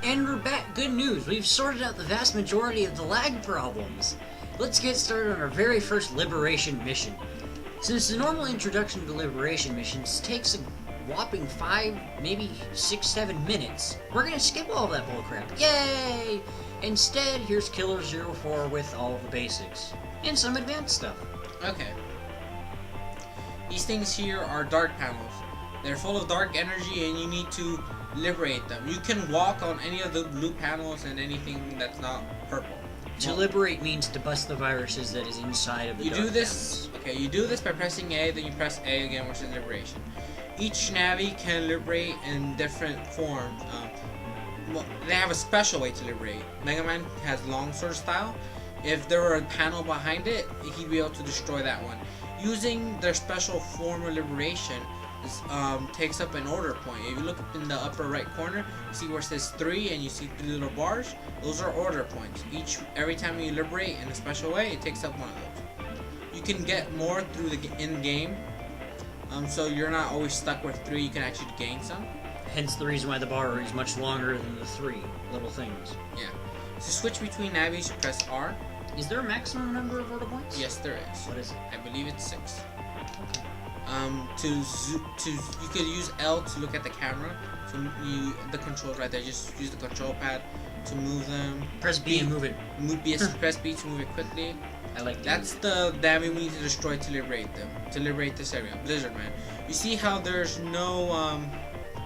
And we're back. Good news. We've sorted out the vast majority of the lag problems. Let's get started on our very first liberation mission. Since the normal introduction to liberation missions takes a whopping 5, maybe 6, 7 minutes, we're gonna skip all that bullcrap. Yay! Instead, here's Killer 04 with all of the basics. And some advanced stuff. Okay. These things here are dark panels. They're full of dark energy and you need to liberate them. You can walk on any of the blue panels and anything that's not purple. To liberate means to bust the viruses that is inside of the dark panels. Okay, you do this by pressing A, then you press A again, which is liberation. Each Navi can liberate in different forms. Well, they have a special way to liberate. Megaman has longsword style. If there were a panel behind it, he'd be able to destroy that one. Using their special form of liberation takes up an order point. If you look up in the upper right corner, you see where it says 3 and you see 3 little bars. Those are order points. Every time you liberate in a special way, it takes up one of those. You can get more through the in-game, so you're not always stuck with 3. You can actually gain some. Hence the reason why the bar is much longer than the 3 little things. Yeah. To switch between navies, you press R. Is there a maximum number of order points? Yes, there is. What is it? I believe it's 6. Okay. You could use L to look at the camera. So the controls right there. Just use the control pad to move them. Press B and move it. Press B to move it quickly. I like that. That's the Navi we need to destroy to liberate them. To liberate this area. Blizzard Man. You see how there's no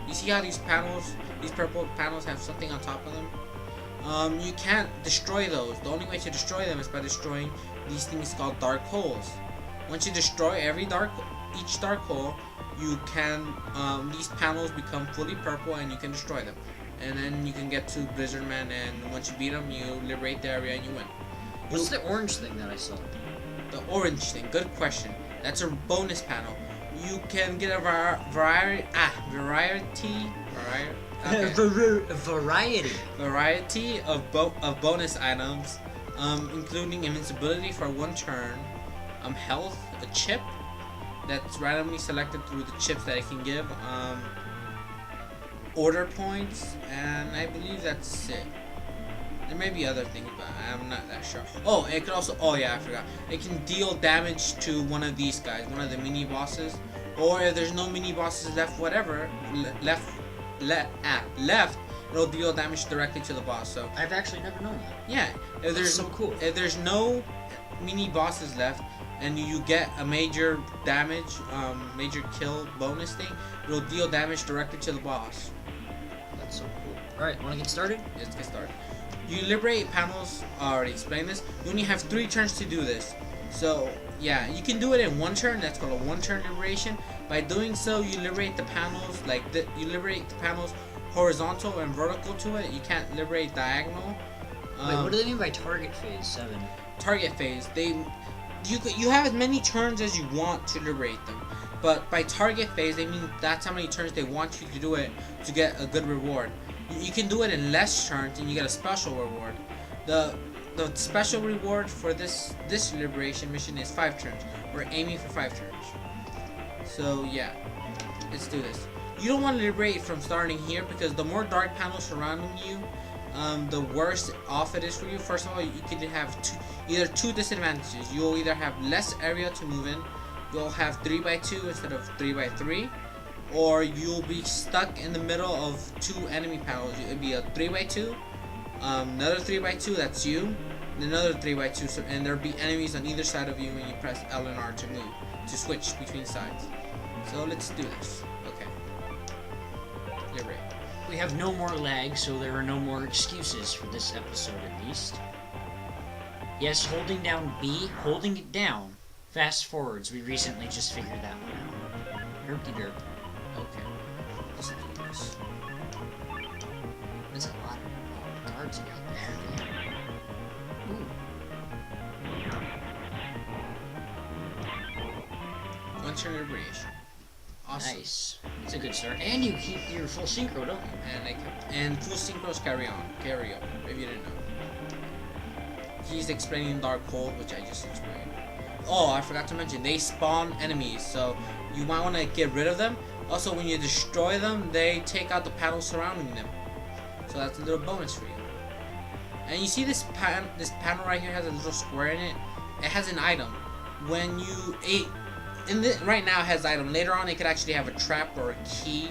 you see how these panels, these purple panels have something on top of them? You can't destroy those. The only way to destroy them is by destroying these things called dark holes. Once you destroy each dark hole, you can these panels become fully purple and you can destroy them. And then you can get to Blizzard Man, and once you beat them, you liberate the area and you win. What's the orange thing that I saw? The orange thing, good question. That's a bonus panel. You can get a variety of bonus items, including invincibility for 1 turn, health, a chip that's randomly selected through the chips that it can give, order points, and I believe that's it. There may be other things, but I'm not that sure. Oh, it could also, oh yeah, I forgot. It can deal damage to one of these guys, one of the mini bosses. Or if there's no mini bosses left, whatever, left, it'll deal damage directly to the boss. So I've actually never known that. yeah, if there's so cool. If there's no mini bosses left and you get a major damage, major kill bonus thing, it'll deal damage directly to the boss. That's so cool. Alright, wanna get started? Let's get started. You liberate panels. I already explained this. You only have 3 turns to do this. So yeah, you can do it in 1 turn. That's called a 1-turn liberation. By doing so, you liberate the panels you liberate the panels horizontal and vertical to it. You can't liberate diagonal. Wait, what do they mean by target phase 7? Target phase. You have as many turns as you want to liberate them. But by target phase, they mean that's how many turns they want you to do it to get a good reward. You can do it in less turns and you get a special reward. The special reward for this liberation mission is 5 turns. We're aiming for 5 turns. So yeah, let's do this. You don't want to liberate from starting here because the more dark panels surrounding you, the worse off it is for you. First of all, you can have either two disadvantages. You'll either have less area to move in, you'll have 3x2 instead of 3x3, or you'll be stuck in the middle of 2 enemy panels. It'll be a 3x2, another 3x2, that's you, and another 3x2, and there'll be enemies on either side of you when you press L and R to move, to switch between sides. So let's do this. Okay. Liberate. We have no more lag, so there are no more excuses for this episode at least. Yes, holding down B, holding it down, fast forwards. We recently just figured that one out. Herpy derp. Okay. Let's do this. There's a lot of guards out there. Ooh. One turn liberation. Awesome. Nice. It's a good start. And you keep your full synchro, don't you? And full synchros carry on. If you didn't know. He's explaining Dark Hole, which I just explained. Oh, I forgot to mention, they spawn enemies, so you might want to get rid of them. Also, when you destroy them, they take out the panels surrounding them. So that's a little bonus for you. And you see this panel right here has a little square in it. It has an item. When you right now it has item. Later on it could actually have a trap or a key,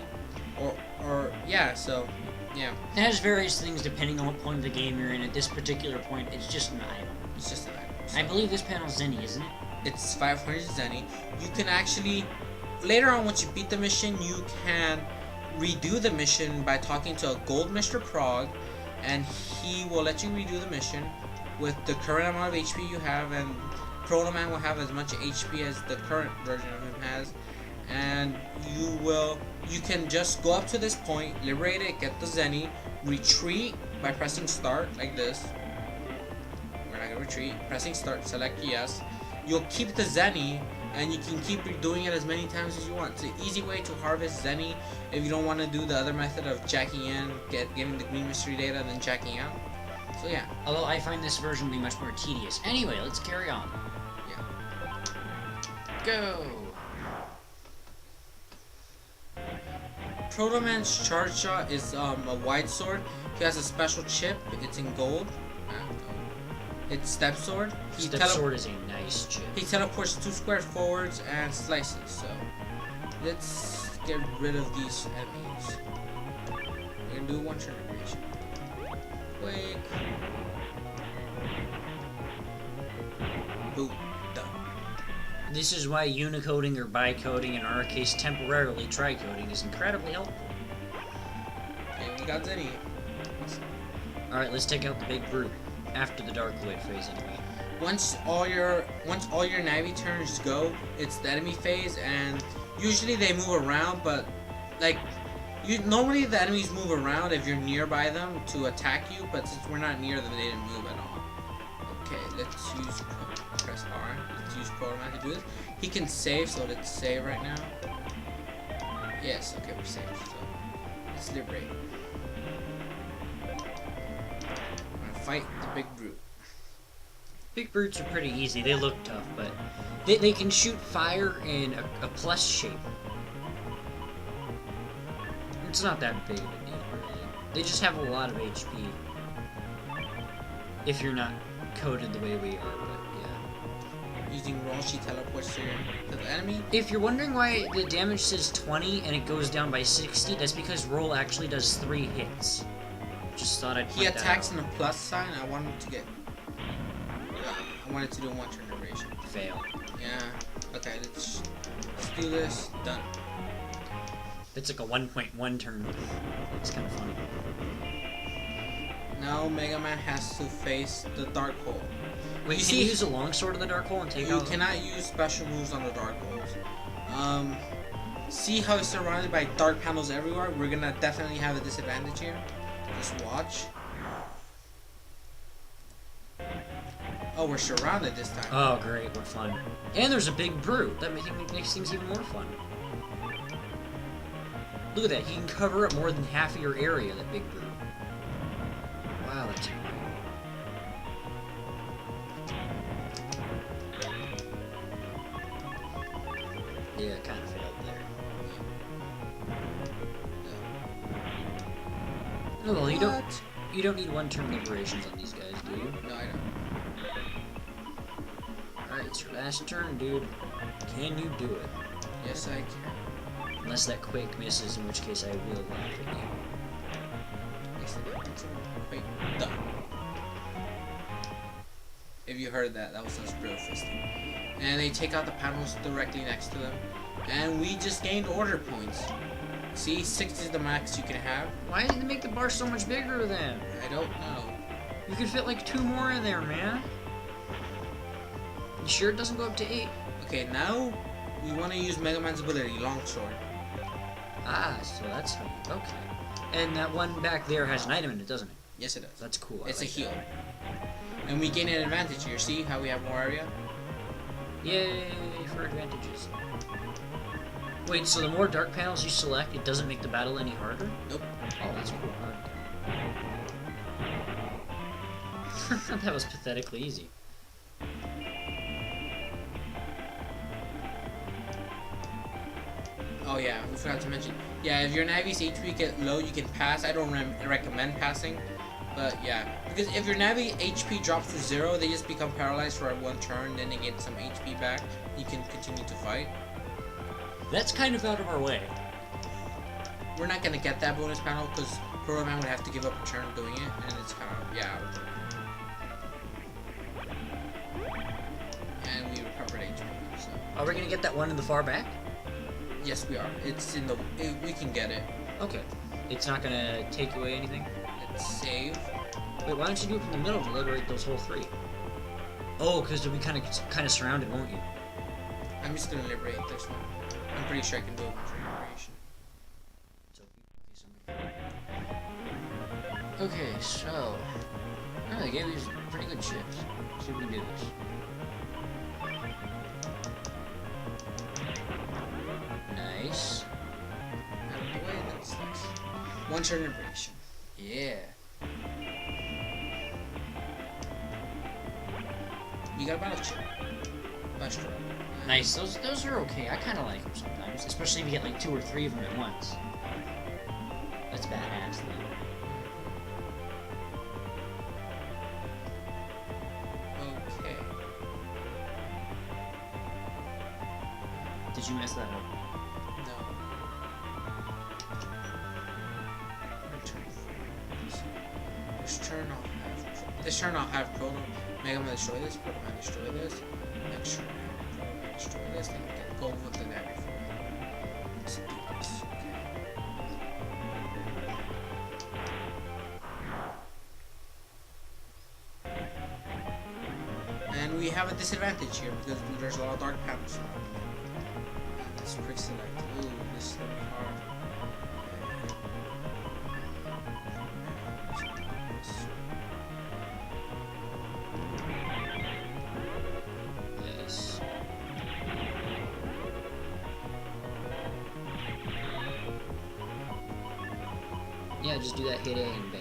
or yeah. So yeah. It has various things depending on what point of the game you're in. At this particular point, it's just an item. It's just an item. So. I believe this panel's Zenny, isn't it? It's 500 Zenny. You can actually later on once you beat the mission, you can redo the mission by talking to a gold Mr. Prog, and he will let you redo the mission with the current amount of HP you have, and Protoman will have as much HP as the current version of him has, and you can just go up to this point, liberate it, get the Zenny, retreat by pressing start like this. We're not gonna retreat. Pressing start, select yes. You'll keep the Zenny, and you can keep doing it as many times as you want. It's an easy way to harvest Zenny if you don't want to do the other method of jacking in, getting the green mystery data, and then jacking out. So yeah. Although I find this version to be much more tedious. Anyway, let's carry on. Yeah. Go! Protoman's charge shot is a wide sword. He has a special chip. It's in gold. It's step sword. Step sword is a nice chip. He teleports 2 squares forwards and slices. So let's get rid of these enemies. We're gonna do one turn aggression. Quick. Boom. Done. This is why unicoding or bicoding, in our case temporarily tricoding, is incredibly helpful. Okay, we got Zenny. Alright, let's take out the big brute. After the Dark Void phase, anyway. Once all your Navi turns go, it's the enemy phase, and usually they move around, but like normally the enemies move around if you're nearby them to attack you, but since we're not near them, they didn't move at all. Okay, let's use press R. Let's use Protoman to do this. He can save, so let's save right now. Yes, okay, we're saved. So let's liberate. Fight the big brute. Big brutes are pretty easy. They look tough, but they can shoot fire in a plus shape. It's not that big of a deal, really. They just have a lot of HP. If you're not coded the way we are, but yeah. Using roll, she teleports to the enemy. If you're wondering why the damage says 20 and it goes down by 60, that's because roll actually does 3 hits. Just thought I'd point He attacks that out. in a plus sign. I want him to get. I wanted to do one turn duration. Fail. Yeah. Okay. Let's do this. Done. It's like a 1.1 turn. It's kind of funny. Now Megaman has to face the dark hole. Wait, you can you use a longsword of the dark hole and take out? You cannot use special moves on the dark holes. See how it's surrounded by dark panels everywhere? We're gonna definitely have a disadvantage here. Just watch. Oh, we're surrounded this time. Oh, great, we're fun. And there's a big brute. That makes things even more fun. Look at that, he can cover up more than half of your area, that big brute. Wow, that's annoying. Yeah, kind of failed there. Oh, well, you don't need one-turn liberations on these guys, do you? No, I don't. Alright, it's your last turn, dude. Can you do it? Yes, I can. Unless that quake misses, in which case I will laugh at you. Yes, I can. Wait, done. If you heard that, that was us real fisting. And they take out the panels directly next to them. And we just gained order points. See, 6 is the max you can have. Why did they make the bar so much bigger then? I don't know. You could fit like 2 more in there, man. You sure it doesn't go up to 8? Okay, now we want to use Megaman's ability, Longsword. Ah, so that's how you... Okay. And that one back there has an item in it, doesn't it? Yes, it does. That's cool. It's like a heal. that. And we gain an advantage here. See how we have more area? Yay for advantages. Wait, so the more dark panels you select, it doesn't make the battle any harder? Nope. Oh, that's cool. I like that. That was pathetically easy. Oh yeah, we forgot to mention. Yeah, if your Navi's HP get low, you can pass. I don't recommend passing, but yeah, because if your Navi HP drops to 0, they just become paralyzed for 1 turn. Then they get some HP back. You can continue to fight. That's kind of out of our way. We're not gonna get that bonus panel because Protoman would have to give up a turn doing it, and it's kind of And we recovered HP. So. Are we gonna get that one in the far back? Yes, we are. It's in the. We can get it. Okay. It's not gonna take away anything? Let's save. Wait, why don't you do it from the middle to liberate those whole 3? Oh, because they'll be kind of surrounded, won't you? I'm just gonna liberate this one. I'm pretty sure I can do it with liberation. Okay, so oh, they gave you pretty good chips. Let's see if we can do this. Nice. Out of the way, that's nice. 1 turn liberation. Yeah. You got a battle chip. Buster. Nice. Those are okay. I kind of like them sometimes, especially if you get like 2 or 3 of them at once. That's badass, though. Okay. Did you mess that up? No. This turn I'll have Proto Megaman destroy this, Protoman destroy this. Next turn Protoman destroy this, then we can go with the Navi for it. Let's do this. Okay. And we have a disadvantage here because there's a lot of dark panels. Let's quick select. Ooh, this is gonna be hard. Yes. Yeah, just do that, hit A and bam.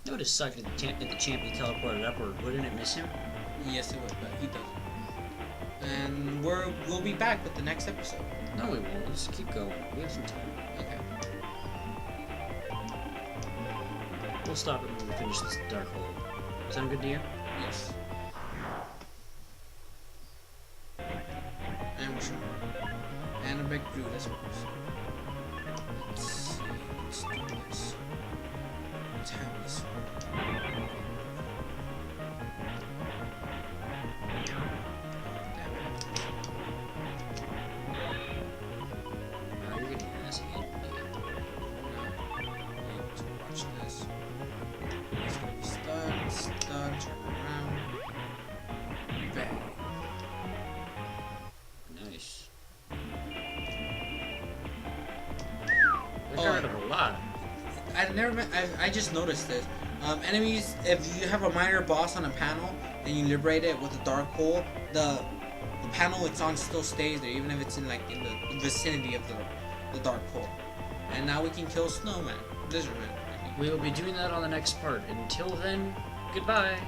That would have sucked if the champion teleported upward. Wouldn't it miss him? Yes, it would, but he doesn't. And we'll be back with the next episode. No, we won't. Let's keep going. We have some time. Okay. We'll stop it when we finish this dark hole. Sound good to you? Yes. And we're sure. And a big blue, that's what we're saying. Let's see. Let's do this. Let's have this one. Damn it. Oh, you're getting your ass handed to you. Need to watch this. It's gonna be stunned, turn around. Bang. Nice. We got rid of a lot. I just noticed this. Enemies, if you have a minor boss on a panel and you liberate it with a dark hole, the panel it's on still stays there, even if it's in the vicinity of the dark hole. And now we can kill Snowman, Lizardman. We will be doing that on the next part. Until then, goodbye.